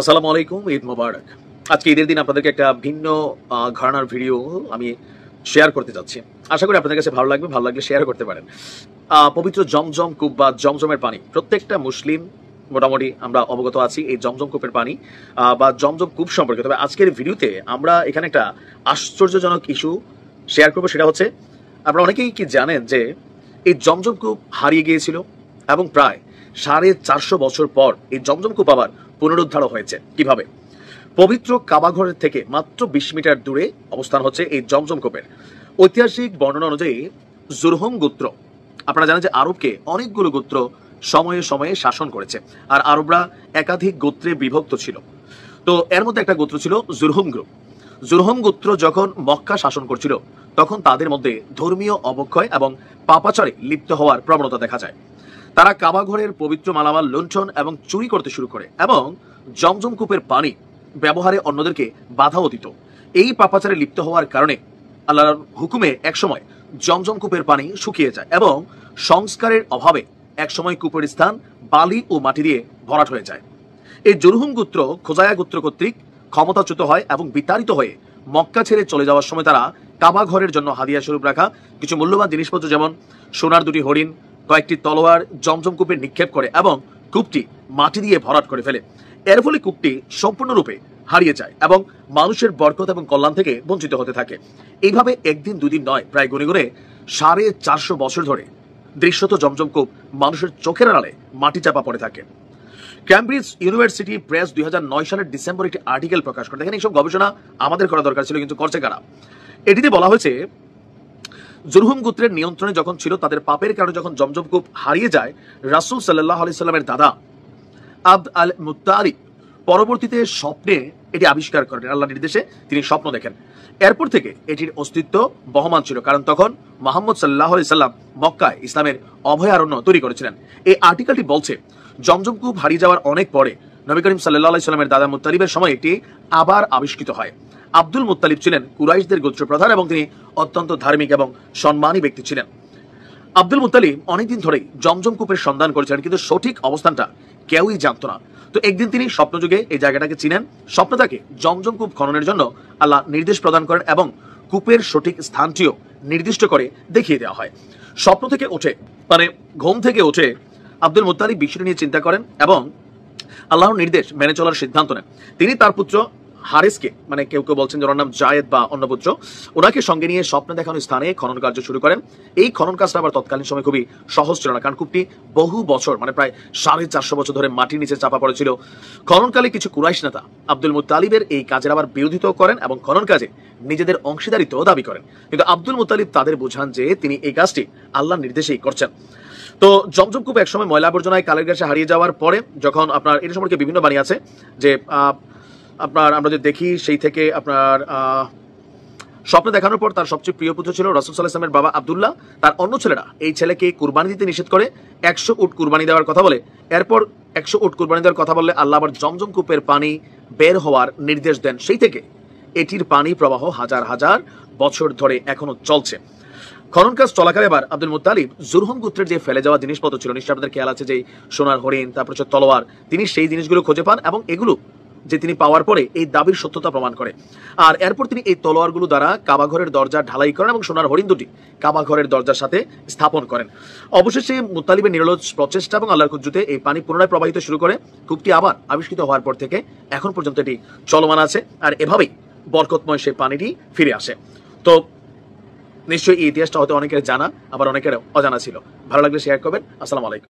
আসসালামু আলাইকুম, ঈদ মোবারক। আজকে ঈদের দিন আপনাদেরকে একটা ভিন্ন ঘরানার ভিডিও আমি শেয়ার করতে যাচ্ছি। আশা করি আপনাদের কাছে ভালো লাগবে, ভালো লাগলে শেয়ার করতে পারেন। পবিত্র জমজম কূপ বা জমজমের পানি প্রত্যেকটা মুসলিম মোটামুটি আমরা অবগত আছি এই জমজম কূপের পানি বা জমজম কূপ সম্পর্কে। তবে আজকের ভিডিওতে আমরা এখানে একটা আশ্চর্যজনক ইস্যু শেয়ার করবো। সেটা হচ্ছে, আপনারা অনেকেই কি জানেন যে এই জমজম কূপ হারিয়ে গিয়েছিল এবং প্রায় 450 বছর পর এই জমজম কূপ আবার পুনরুদ্ধার হয়েছে। কিভাবে? পবিত্র কাবাঘরের থেকে মাত্র 20 মিটার দূরে অবস্থান হচ্ছে এই জমজম কূপের। ঐতিহাসিক বর্ণনা অনুযায়ী জুরহুম গোত্র, আপনারা জানেন যে আরবকে অনেকগুলো গোত্র সময়ে সময়ে শাসন করেছে, আর আরবরা একাধিক গোত্রে বিভক্ত ছিল। তো এর মধ্যে একটা গোত্র ছিল জুরহুম গ্রুপ। জুরহুম গোত্র যখন মক্কা শাসন করছিল তখন তাদের মধ্যে ধর্মীয় অবক্ষয় এবং পাপাচারে লিপ্ত হওয়ার প্রবণতা দেখা যায়। তারা কাবাঘরের পবিত্র মালামাল লুণ্ঠন এবং চুরি করতে শুরু করে এবং জমজম কূপের পানি ব্যবহারে অন্যদেরকে বাধাও দিত। এই পাপাচারে লিপ্ত হওয়ার কারণে আল্লাহর হুকুমে একসময় জমজম কূপের পানি শুকিয়ে যায় এবং সংস্কারের অভাবে একসময় কূপের স্থান বালি ও মাটি দিয়ে ভরাট হয়ে যায়। এই জুরহুম গোত্র খোজায়া গোত্র কর্তৃক ক্ষমতাচ্যুত হয় এবং বিতাড়িত হয়ে মক্কা ছেড়ে চলে যাওয়ার সময় তারা কাবাঘরের জন্য হাদিয়া স্বরূপ রাখা কিছু মূল্যবান জিনিসপত্র যেমন সোনার 2টি হরিণ, কয়েকটি তলোয়ার জমজম কূপে নিক্ষেপ করে এবং কূপটি মাটি দিয়ে ভরাট করে ফেলে। এর ফলে কূপটি সম্পূর্ণরূপে হারিয়ে যায় এবং মানুষের বরকত এবং কল্যাণ থেকে বঞ্চিত হতে থাকে। এইভাবে একদিন দুদিন নয়, প্রায় গুনে গুনে 450 বছর ধরে দৃশ্যত জমজম কূপ মানুষের চোখের আড়ালে মাটি চাপা পড়ে থাকে। ক্যামব্রিজ ইউনিভার্সিটি প্রেস 2009 সালের ডিসেম্বর একটি আর্টিকেল প্রকাশ করে। দেখেন, এইসব গবেষণা আমাদের করা দরকার ছিল, কিন্তু করছে কারা? এটিতে বলা হয়েছে, জুরহুম গোত্রের নিয়ন্ত্রণে যখন ছিল, তাদের পাপের কারণে যখন জমজম কূপ হারিয়ে যায়, রাসূল সাল্লাল্লাহু আলাইহি সাল্লামের দাদা আব্দ আল মুত্তালিব পরবর্তীতে স্বপ্নে এটি আবিষ্কার করেন। আল্লাহর নির্দেশে তিনি স্বপ্ন দেখেন। এরপর থেকে এটির অস্তিত্ব বহমান ছিল, কারণ তখন মুহাম্মদ সাল্লাল্লাহু আলাইহি সাল্লাম মক্কায় ইসলামের অভয়ারণ্য তৈরি করেছিলেন। এই আর্টিকেলটি বলছে, জমজম কূপ হারিয়ে যাওয়ার অনেক পরে নবী করিম সাল্লাল্লাহু আলাইহি সাল্লামের দাদা মুত্তালিবের সময় এটি আবার আবিষ্কৃত হয়। আব্দুল মুত্তালিব ছিলেন কুরাইশদের গোত্রপ্রধান এবং তিনি অত্যন্ত ধার্মিক এবং সম্মানী ব্যক্তি ছিলেন। আব্দুল মুত্তালিব অনেকদিন ধরেই জমজম কূপের সন্ধান করেছিলেন, কিন্তু সঠিক অবস্থানটা কেউই জানত না। তো একদিন তিনি স্বপ্নযুগে এই জায়গাটাকে চিনেন। স্বপ্ন তাকে জমজম কূপ খননের জন্য আল্লাহ নির্দেশ প্রদান করেন এবং কূপের সঠিক স্থানটিও নির্দিষ্ট করে দেখিয়ে দেওয়া হয়। স্বপ্ন থেকে ওঠে, মানে ঘুম থেকে উঠে আব্দুল মুত্তালিব বিষয়টি নিয়ে চিন্তা করেন এবং আল্লাহর নির্দেশ মেনে চলার সিদ্ধান্ত নেন। তিনি তার পুত্র হারিসকে, মানে কেউ কেউ বলছেন যে ওর নাম জায়েদ বা অন্য পুত্র, ওনাকে সঙ্গে নিয়ে স্বপ্নে দেখানো স্থানে খনন কার্য শুরু করেন। এই খনন কাজটা আবার তৎকালীন সময় খুবই সহজ ছিল না, কারণ কূপটি বহু বছর, মানে প্রায় 450 বছর ধরে মাটির নিচে চাপা পড়েছিল। খননকালে কিছু কুরাইশ নেতা আব্দুল মুত্তালিবের এই কাজের আবার বিরোধিতাও করেন এবং খনন কাজে নিজেদের অংশীদারিত্ব দাবি করেন, কিন্তু আব্দুল মুত্তালিব তাদের বোঝান যে তিনি এই কাজটি আল্লাহর নির্দেশেই করছেন। তো জমজম কূপ একসময় ময়লা আবর্জনায় কালের গ্যাসে হারিয়ে যাওয়ার পরে, যখন আপনার এটা সম্পর্কে বিভিন্ন বাণী আছে যে আপনার আমরা যদি দেখি, সেই থেকে আপনার স্বপ্নে দেখানোর পর তার সবচেয়ে প্রিয় পুত্র ছিল রাসূল সাল্লাল্লাহু আলাইহি ওয়াসাল্লামের বাবা আব্দুল্লাহ। তার অন্য ছেলেরা এই ছেলেকে কুরবানি দিতে নিষেধ করে 100 উট কুরবানি দেওয়ার কথা বলে। এরপর 100 উট কুরবানি দেওয়ার কথা বললে আল্লাহ আবার জমজম কূপের পানি বের হওয়ার নির্দেশ দেন। সেই থেকে এটির পানি প্রবাহ হাজার হাজার বছর ধরে এখনো চলছে। খনন কাজ চলাকালে এবার আব্দুল মুত্তালিব জুরহুম গোত্রের যে ফেলে যাওয়া জিনিসপত্র ছিল, নিশ্চয় আপনাদের খেয়াল আছে, যে সোনার হরিণ, তারপর হচ্ছে তলোয়ার, তিনি সেই জিনিসগুলো খুঁজে পান এবং এগুলো যে তিনি পাওয়ার পরে এই দাবির সত্যতা প্রমাণ করে। আর এরপর তিনি এই তলোয়ারগুলো দ্বারা কাবাঘরের দরজা ঢালাই করেন এবং সোনার হরিণ 2টি কাবাঘরের দরজার সাথে স্থাপন করেন। অবশেষে মুত্তালিবের নিরলস প্রচেষ্টা এবং আল্লাহর কুদরতে এই পানি পুনরায় প্রবাহিত শুরু করে। কূপটি আবার আবিষ্কৃত হওয়ার পর থেকে এখন পর্যন্ত এটি চলমান আছে, আর এভাবেই বরকতময় সেই পানিটি ফিরে আসে। তো নিশ্চয়ই এই ইতিহাসটা হয়তো অনেকের জানা, আবার অনেকের অজানা ছিল। ভালো লাগলে শেয়ার করবেন। আসসালামু আলাইকুম।